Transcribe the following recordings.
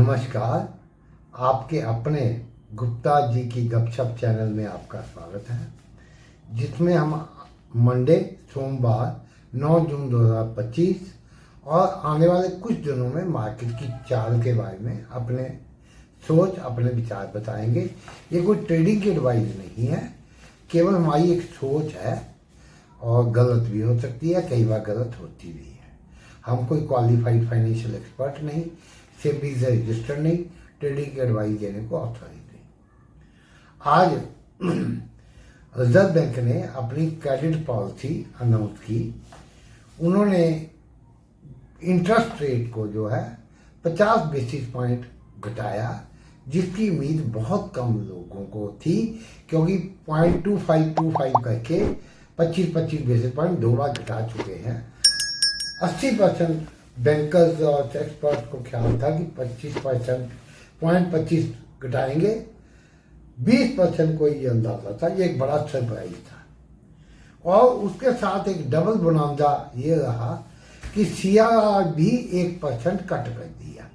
नमस्कार। आपके अपने गुप्ता जी की गपशप चैनल में आपका स्वागत है, जिसमें हम मंडे सोमवार 9 जून 2025 और आने वाले कुछ दिनों में मार्केट की चाल के बारे में अपने सोच अपने विचार बताएंगे। ये कोई ट्रेडिंग की एडवाइस नहीं है, केवल हमारी एक सोच है और गलत भी हो सकती है, कई बार गलत होती भी है। हम कोई क्वालिफाइड फाइनेंशियल एक्सपर्ट नहीं, सेबी से रजिस्टर नहीं, ट्रेडिंग की एडवाइस देने को ऑथोराइज नहीं। आज रिजर्व बैंक ने अपनी क्रेडिट पॉलिसी अनाउंस की। उन्होंने इंटरेस्ट रेट को जो है 50 बेसिस पॉइंट घटाया, जिसकी उम्मीद बहुत कम लोगों को थी, क्योंकि 0.2525 करके 25 बेसिस पॉइंट 2 बार घटा चुके हैं। 80% बैंकर्स और एक्सपर्ट को ख्याल था कि 25% घटाएंगे। 20% को ये अंदाजा था। ये एक बड़ा सरप्राइज था। और उसके साथ एक डबल बोनांजा ये रहा कि सीआरआर भी 1% कट कर दिया।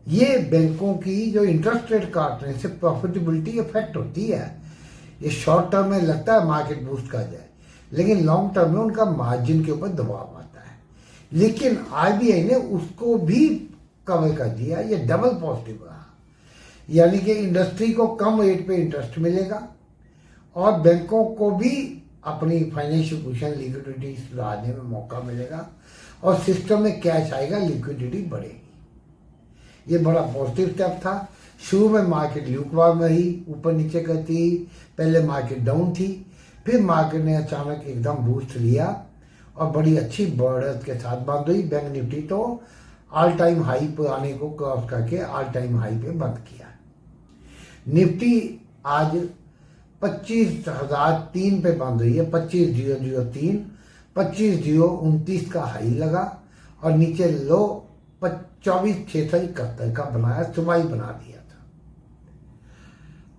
ये बैंकों की जो इंटरेस्ट रेट काटने से प्रॉफिटेबिलिटी इफेक्ट होती है। ये शॉर्ट टर्म में लगता है मार्केट बूस्ट कर जाए, लेकिन लॉन्ग टर्म में उनका मार्जिन के ऊपर दबाव आता है। लेकिन आरबीआई ने उसको भी कवर कर दिया। ये डबल पॉजिटिव रहा, यानी कि इंडस्ट्री को कम रेट पे इंटरेस्ट मिलेगा और बैंकों को भी अपनी फाइनेंशियल पोजीशन लिक्विडिटी सुधारने में मौका मिलेगा और सिस्टम में कैश आएगा, लिक्विडिटी बढ़ेगी। ये बड़ा पॉजिटिव स्टेप था। शुरू में मार्केट ल्यूकवार्म रही, ऊपर नीचे करती, पहले मार्केट डाउन थी, फिर मार्केट ने अचानक एकदम बूस्ट लिया और बड़ी अच्छी बढ़त के साथ बंद हुई। बैंक निफ्टी तो ऑल टाइम हाई पुराने को क्रॉस करके ऑल टाइम हाई पे बंद किया। निफ्टी आज 25,003 पे बंद हुई है। 25,003, 25,029 का हाई लगा और नीचे लो 24,671 का बनाया, सुबह ही बना दिया था।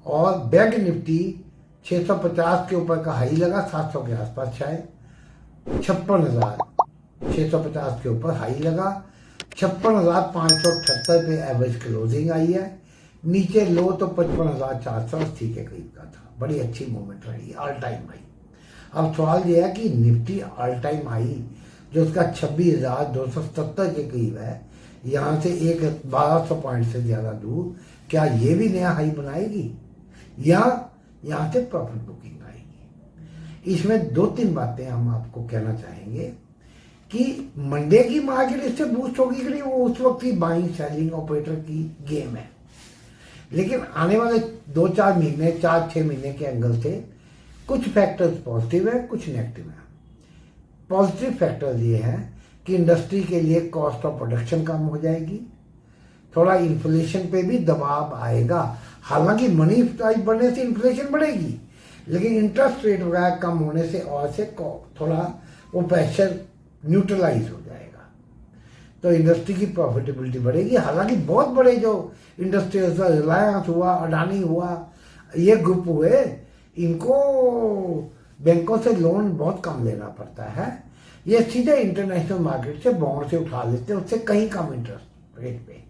और बैंक निफ्टी 650 के ऊपर का हाई लगा, 700 के आसपास शायद, 56,650 के ऊपर हाई लगा, 56,578 पे एवरेज क्लोजिंग आई है। नीचे लो तो 55,480 के करीब का था। बड़ी अच्छी मूवमेंट रही, ऑल टाइम हाई। अब सवाल यह है कि निफ्टी ऑल टाइम हाई जो उसका 26,270 के करीब है, यहाँ से 1200 पॉइंट से ज़्यादा दूर, क्या ये भी नया हाई बनाएगी या यहाँ से प्रॉफिट बुकिंग आएगी? इसमें 2-3 बातें हम आपको कहना चाहेंगे कि मंडे की मार्केट इससे बूस्ट होगी कि नहीं, वो उस वक्त की बाइंग सेलिंग ऑपरेटर की गेम है। लेकिन आने वाले 2-4 महीने, 4-6 महीने के एंगल से कुछ फैक्टर्स पॉजिटिव है, कुछ नेगेटिव है। पॉजिटिव फैक्टर्स ये हैं कि इंडस्ट्री के लिए कॉस्ट ऑफ प्रोडक्शन कम हो जाएगी, थोड़ा इन्फ्लेशन पे भी दबाव आएगा। हालांकि मनी प्राइस बढ़ने से इन्फ्लेशन बढ़ेगी, लेकिन इंटरेस्ट रेट वगैरह कम होने से और से थोड़ा वो प्रेशर न्यूट्रलाइज हो जाएगा, तो इंडस्ट्री की प्रॉफिटेबिलिटी बढ़ेगी। हालांकि बहुत बड़े जो इंडस्ट्रीज, रिलायंस हुआ, अडानी हुआ, ये ग्रुप हुए, इनको बैंकों से लोन बहुत कम लेना पड़ता है। ये सीधे इंटरनेशनल मार्केट से बॉन्ड से उठा लेते हैं, उससे कहीं कम इंटरेस्ट रेट पे,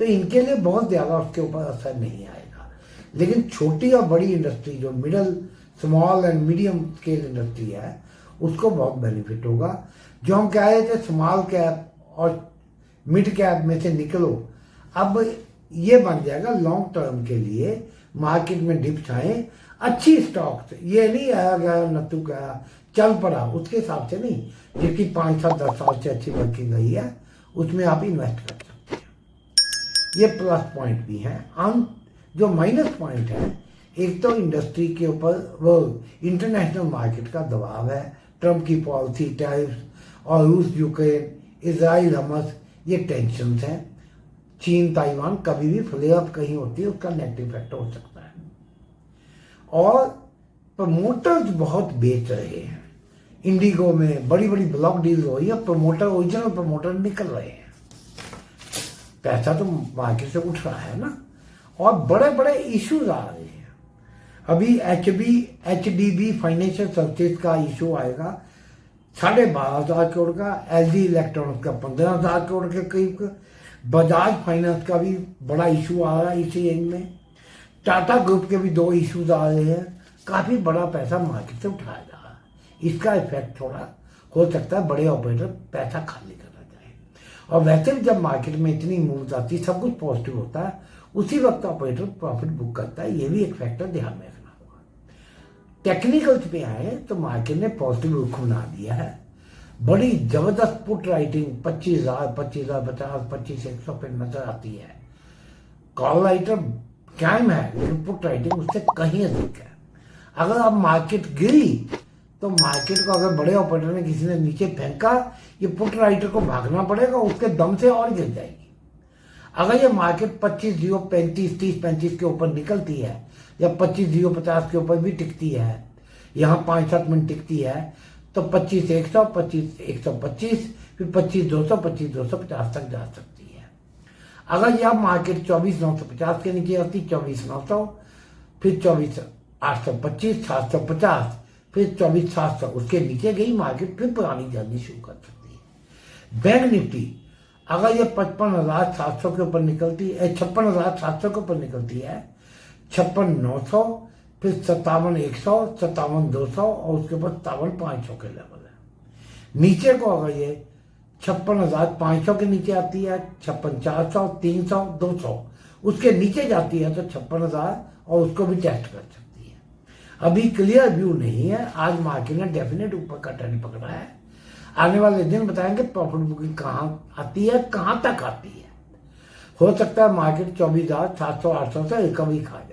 तो इनके लिए बहुत ज़्यादा उसके ऊपर असर नहीं आएगा। लेकिन छोटी और बड़ी इंडस्ट्री जो middle, small and medium scale industry है, उसको बहुत बेनिफिट होगा। जो हम कह रहे थे स्मॉल कैप और मिड कैप में से निकलो, अब ये बन जाएगा लॉन्ग टर्म के लिए। मार्केट में डिप्स आए, अच्छी स्टॉक्स, ये नहीं आया गया नत्थु गया चल पड़ा, उसके हिसाब से नहीं, जिसकी 5-7-10 साल से अच्छी वर्किंग रही है, उसमें आप इन्वेस्ट कर सकते हैं। ये प्लस पॉइंट भी हैं। जो माइनस पॉइंट है, एक तो इंडस्ट्री के ऊपर वो इंटरनेशनल मार्केट का दबाव है, ट्रम्प की पॉलिसी, टैरिफ्स और रूस यूक्रेन, इजराइल हमस, ये टेंशन हैं। चीन ताइवान कभी भी फ्लेयर अप कहीं होती है, उसका नेगेटिव इफेक्ट हो सकता है। और प्रमोटर्स बहुत बेच रहे हैं। इंडिगो में बड़ी बड़ी ब्लॉक डील हो रही है, प्रमोटर, ओरिजिनल प्रमोटर निकल रहे हैं। पैसा तो मार्केट से उठ रहा है ना, और बड़े बड़े इश्यूज आ रहे हैं। अभी एचडीबी फाइनेंशियल सर्विसेज का इशू आएगा 12,500 करोड़ का, एलजी इलेक्ट्रॉनिक्स का 15,000 करोड़ के करीब का, बजाज फाइनेंस का भी बड़ा इशू आ रहा है इसी एंड में। टाटा ग्रुप के भी 2 इश्यूज आ रहे हैं। काफी बड़ा पैसा मार्केट से उठाया जा रहा है। इसका इफेक्ट थोड़ा हो सकता है बड़े ऑपरेटर पैसा खाली करना चाहे। और वैसे भी जब मार्केट में इतनी मूव्स आती है, सब कुछ पॉजिटिव होता है, उसी वक्त ऑपरेटर प्रॉफिट बुक करता है। ये भी एक फैक्टर ध्यान में रखना होगा। टेक्निकल्स पे आए तो मार्केट ने पॉजिटिव रुख बना दिया है। बड़ी जबरदस्त पुट राइटिंग 25,000, 25,050, 25,100 पे नजर आती है। कॉल राइटर कायम है, लेकिन पुट राइटिंग उससे कहीं अधिक है। अगर अब मार्केट गिरी तो मार्केट को अगर बड़े ऑपरेटर ने किसी ने नीचे फेंका, ये पुट राइटर को भागना पड़ेगा, उसके दम से और गिर जाएगी। अगर ये मार्केट 25,035, 30-35 के ऊपर निकलती है या 25,050 के ऊपर भी टिकती है, यहाँ 5-7 मिनट टिकती है, तो 25,100, 25,125, फिर 25,200, 25,250 तक जा सकती है। अगर यह मार्केट 24,950 के नीचे आती, 24,900, फिर 24,825, 750, फिर 24,700, उसके नीचे गई मार्केट फिर पुरानी जर्नी शुरू कर सकती है। बैंक निफ्टी अगर ये 55,700 के ऊपर निकलती है, 56,700 के ऊपर निकलती है, 56,900, फिर 57,100, 57,200 और उसके बाद 57,500 के लेवल है। नीचे को अगर ये 56,500 के नीचे आती है, 56,400, 300, 200 उसके नीचे जाती है तो 56,000 और उसको भी टेस्ट कर सकती है। अभी क्लियर व्यू नहीं है। आज मार्केट ने डेफिनेट ऊपर का ट्रेंड पकड़ा है। आने वाले दिन बताएंगे प्रॉफिट बुकिंग कहाँ आती है, कहाँ तक आती है। हो सकता है मार्केट 24,700, 800 से रिकवरी खाए।